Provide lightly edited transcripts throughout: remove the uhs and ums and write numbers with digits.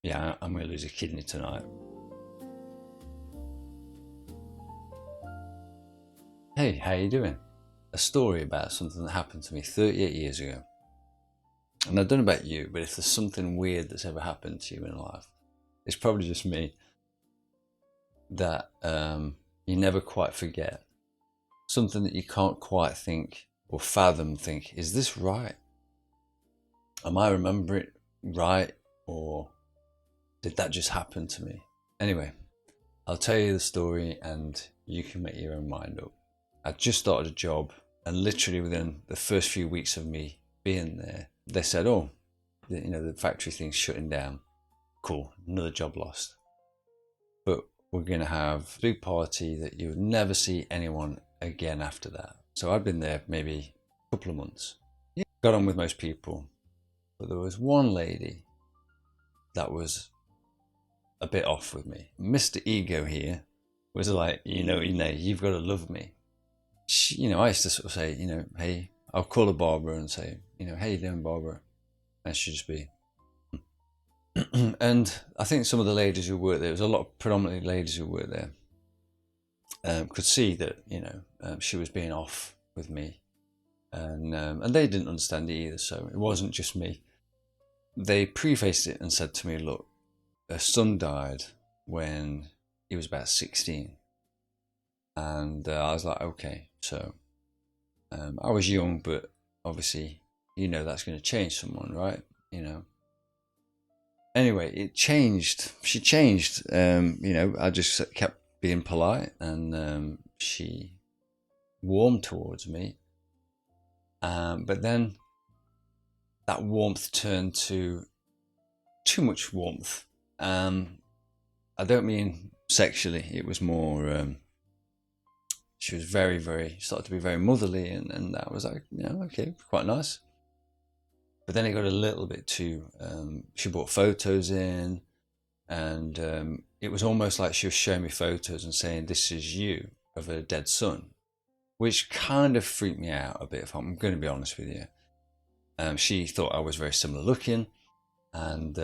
yeah, I'm going to lose a kidney tonight. Hey, how you doing? A story about something that happened to me 38 years ago. And I don't know about you, but if there's something weird that's ever happened to you in life, it's probably just me that you never quite forget. Something that you can't quite think or fathom, think, is this right? Am I remembering it right? Or did that just happen to me? Anyway, I'll tell you the story and you can make your own mind up. I just started a job, and literally within the first few weeks of me being there, they said, "Oh, the factory thing's shutting down. Cool, another job lost. But we're going to have a big party that you would never see anyone again after that." So I'd been there maybe a couple of months. Yeah, got on with most people, but there was one lady that was a bit off with me. Mr. Ego here was like, you've got to love me. I used to sort of say, hey, I'll call her Barbara and say, how you doing, Barbara? And she'd just be, and I think some of the ladies who worked there, was a lot of predominantly ladies who worked there, could see that, she was being off with me. And they didn't understand it either, so it wasn't just me. They prefaced it and said to me, look, her son died when he was about 16. And I was like, okay, so I was young, but obviously, that's going to change someone, right? Anyway, it changed. She changed. I just kept being polite, and she warmed towards me. But then that warmth turned to too much warmth. I don't mean sexually. It was more. She was very, very, started to be very motherly, and that was like, okay, quite nice. But then it got a little bit too, she brought photos in, and it was almost like she was showing me photos and saying, this is you, of her dead son, which kind of freaked me out a bit, if I'm going to be honest with you. She thought I was very similar looking, and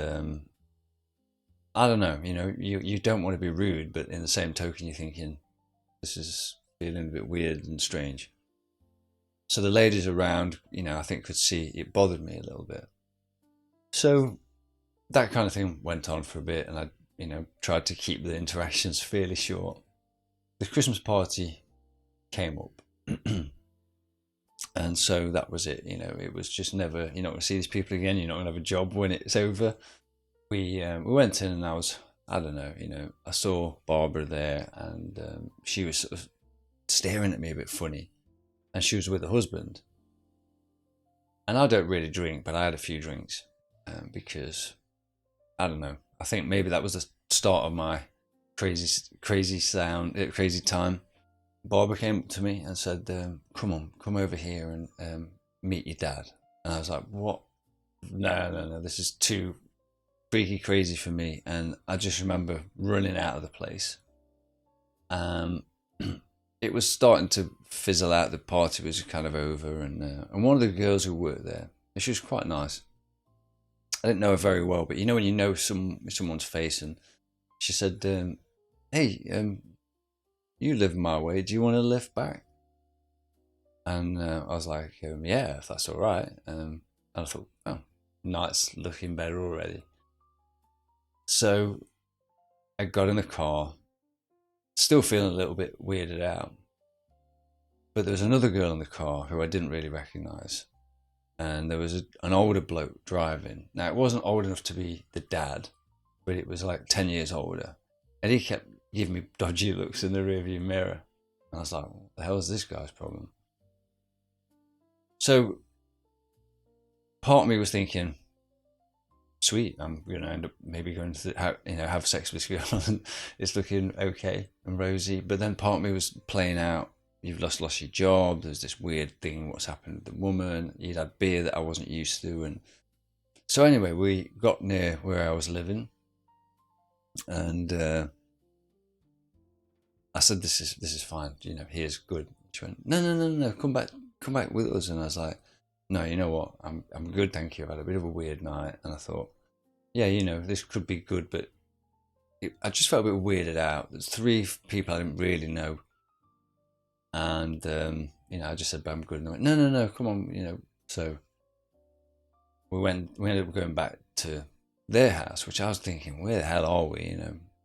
I don't know, you don't want to be rude, but in the same token, you're thinking, this is feeling a bit weird and strange. So the ladies around, I think could see it bothered me a little bit. So that kind of thing went on for a bit, and I, tried to keep the interactions fairly short. The Christmas party came up, and so that was it. It was just never, you're not going to see these people again. You're not going to have a job when it's over. We went in, and I don't know, I saw Barbara there, and she was sort of staring at me a bit funny, and she was with her husband. And I don't really drink, but I had a few drinks, because I don't know. I think maybe that was the start of my crazy time. Barbara came up to me and said, come over here and meet your dad. And I was like, what? No, this is too freaky crazy for me. And I just remember running out of the place. It was starting to fizzle out. The party was kind of over, and one of the girls who worked there, she was quite nice. I didn't know her very well, but when you know someone's face, and she said, "Hey, you live my way. Do you want to lift back?" And I was like, "Yeah, if that's all right." And I thought, "Oh, nice, looking better already." So I got in the car, still feeling a little bit weirded out. But there was another girl in the car who I didn't really recognise. And there was an older bloke driving. Now, it wasn't old enough to be the dad, but it was like 10 years older. And he kept giving me dodgy looks in the rearview mirror. And I was like, what the hell is this guy's problem? So part of me was thinking, sweet, I'm going to end up maybe going to have sex with this girl, and it's looking okay and rosy. But then part of me was playing out, you've lost your job, there's this weird thing, what's happened with the woman, you'd had beer that I wasn't used to. And so anyway, we got near where I was living, and I said, this is fine, here's good. She went, no, come back with us. And I was like, no, you know what, I'm good, thank you. I've had a bit of a weird night. And I thought, yeah, this could be good, but I just felt a bit weirded out. There's three people I didn't really know, and I just said, "But I'm good." And they went, "No, no, no, come on." So we ended up going back to their house, which I was thinking, where the hell are we?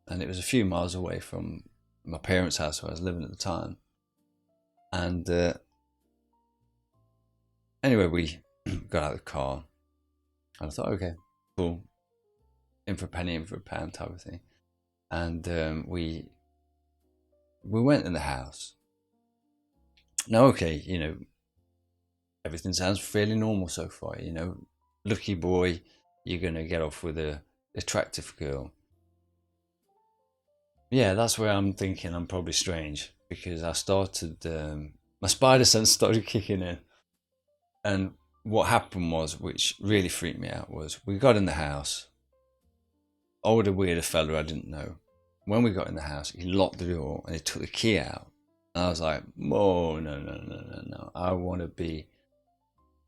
And it was a few miles away from my parents' house where I was living at the time. And anyway, we got out of the car, and I thought, okay, cool, in for a penny, in for a pound type of thing. And we went in the house. Now, okay, everything sounds fairly normal so far. Lucky boy, you're gonna get off with a attractive girl. Yeah, that's where I'm thinking I'm probably strange, because I started my spider sense started kicking in, and what happened was, which really freaked me out, was we got in the house. Older, weirder fella I didn't know. When we got in the house, he locked the door and he took the key out. And I was like, oh, no, no, no, no, no. I want to be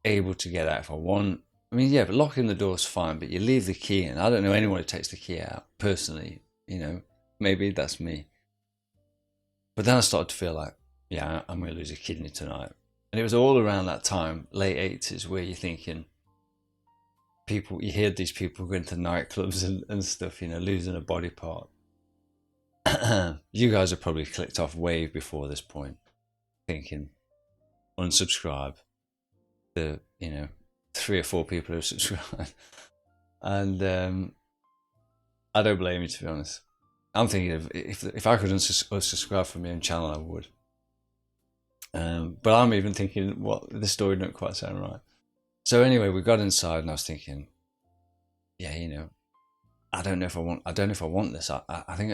able to get out if I want. I mean, yeah, but locking the door is fine, but you leave the key in. I don't know anyone who takes the key out, personally. Maybe that's me. But then I started to feel like, yeah, I'm going to lose a kidney tonight. And it was all around that time, late 80s, where you're thinking, you hear these people going to nightclubs and stuff, losing a body part. You guys have probably clicked off way before this point, thinking, unsubscribe. The, 3 or 4 people who subscribed. And I don't blame you, to be honest. I'm thinking of, if I could unsubscribe from my own channel, I would. But I'm even thinking, this story don't quite sound right. So anyway, we got inside, and I was thinking, yeah, I don't know if I want this. I think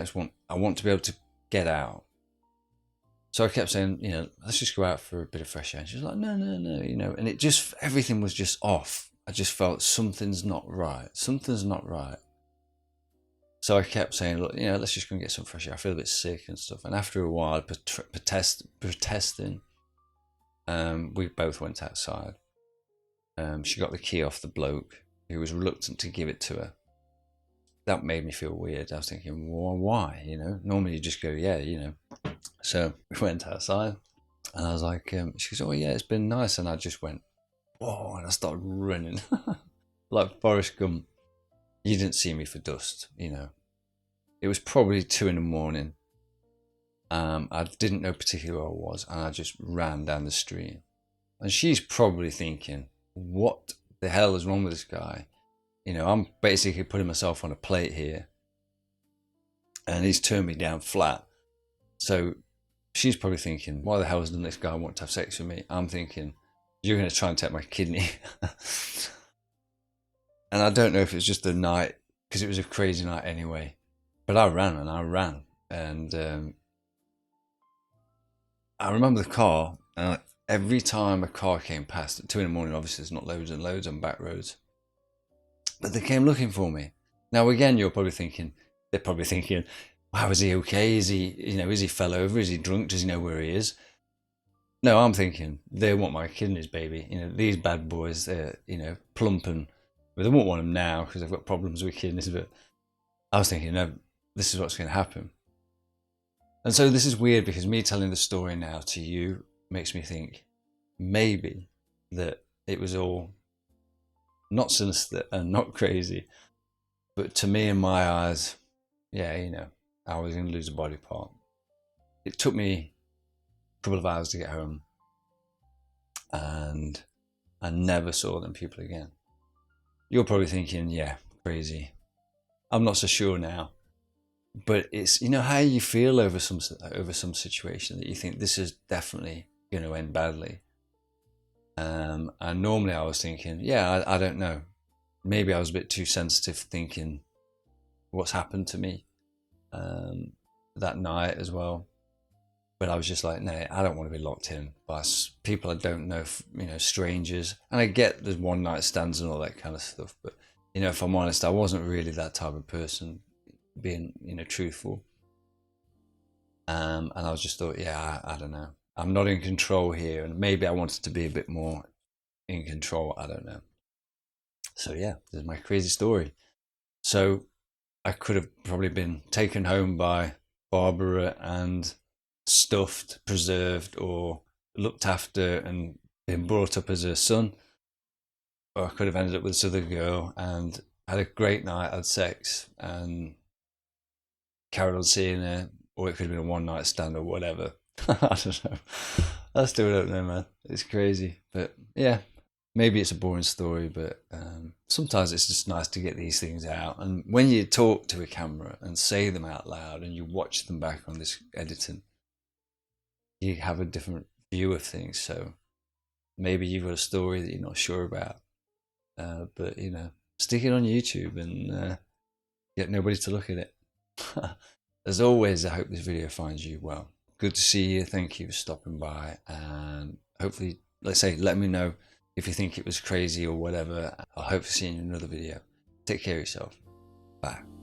I want to be able to get out. So I kept saying, let's just go out for a bit of fresh air. And she was like, no, no, no, and everything was just off. I just felt something's not right. Something's not right. So I kept saying, look, let's just go and get some fresh air. I feel a bit sick and stuff. And after a while, protesting, we both went outside. She got the key off the bloke who was reluctant to give it to her. That made me feel weird. I was thinking, well, why? Normally you just go, yeah. So we went outside, and I was like, she goes, oh yeah, it's been nice. And I just went, whoa, and I started running like Forrest Gump. You didn't see me for dust, It was probably 2 a.m. I didn't know particularly where I was, and I just ran down the street. And she's probably thinking, what the hell is wrong with this guy? I'm basically putting myself on a plate here, and he's turned me down flat. So she's probably thinking, why the hell doesn't this guy want to have sex with me? I'm thinking, you're going to try and take my kidney. And I don't know if it's just the night, because it was a crazy night anyway. But I ran. And I remember the car, and every time a car came past at 2 a.m, obviously there's not loads and loads on back roads, but they came looking for me. Now again, they're probably thinking, wow, is he okay? Is he fell over? Is he drunk? Does he know where he is? No, I'm thinking, they want my kidneys, baby. These bad boys, they're, plump, and well, they won't want them now because they've got problems with kidneys. But I was thinking, no, this is what's going to happen. And so this is weird, because me telling the story now to you makes me think maybe that it was all not sinister and not crazy, but to me, in my eyes, yeah, I was going to lose a body part. It took me a couple of hours to get home, and I never saw them people again. You're probably thinking, yeah, crazy. I'm not so sure now, but it's, how you feel over some situation that you think this is definitely going to end badly. And normally I was thinking, yeah, I don't know. Maybe I was a bit too sensitive, thinking what's happened to me that night as well. But I was just like, no, I don't want to be locked in by people I don't know, strangers. And I get there's one night stands and all that kind of stuff. But, if I'm honest, I wasn't really that type of person, being, truthful. And I was just thought, yeah, I don't know. I'm not in control here. And maybe I wanted to be a bit more in control. I don't know. So yeah, this is my crazy story. So I could have probably been taken home by Barbara and stuffed, preserved, or looked after and been brought up as a son. Or I could have ended up with this other girl and had a great night, had sex, and carried on seeing her. Or it could have been a one night stand or whatever. I don't know. I still don't know, man. It's crazy. But yeah, maybe it's a boring story, but sometimes it's just nice to get these things out. And when you talk to a camera and say them out loud and you watch them back on this editing, you have a different view of things. So maybe you've got a story that you're not sure about, but you know, stick it on YouTube and get nobody to look at it. As always, I hope this video finds you well. Good to see you. Thank you for stopping by, and hopefully, let me know if you think it was crazy or whatever. I hope to see you in another video. Take care of yourself. Bye.